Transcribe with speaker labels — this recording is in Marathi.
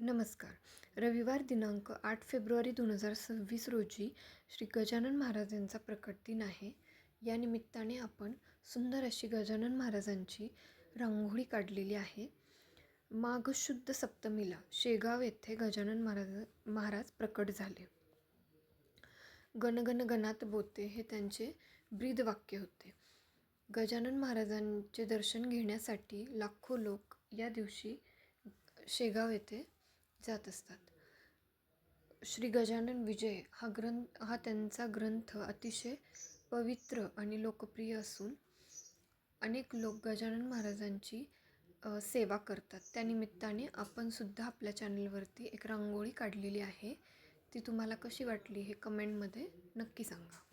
Speaker 1: नमस्कार. रविवार दिनांक 8 फेब्रुवारी 2026 रोजी श्री गजानन महाराज यांचा प्रकट दिन आहे. या निमित्ताने आपण सुंदर अशी गजानन महाराजांची रांगोळी काढलेली आहे. माघ शुद्ध सप्तमीला शेगाव येथे गजानन महाराज प्रकट झाले. गणगण गणात बोते हे त्यांचे ब्रीद वाक्य होते. गजानन महाराजांचे दर्शन घेण्यासाठी लाखो लोक या दिवशी शेगाव येथे जात असतात. श्री गजानन विजय हा त्यांचा ग्रंथ अतिशय पवित्र आणि लोकप्रिय असून अनेक लोक गजानन महाराजांची सेवा करतात. त्यानिमित्ताने आपण सुद्धा आपल्या चॅनलवरती एक रांगोळी काढलेली आहे. ती तुम्हाला कशी वाटली हे कमेंटमध्ये नक्की सांगा.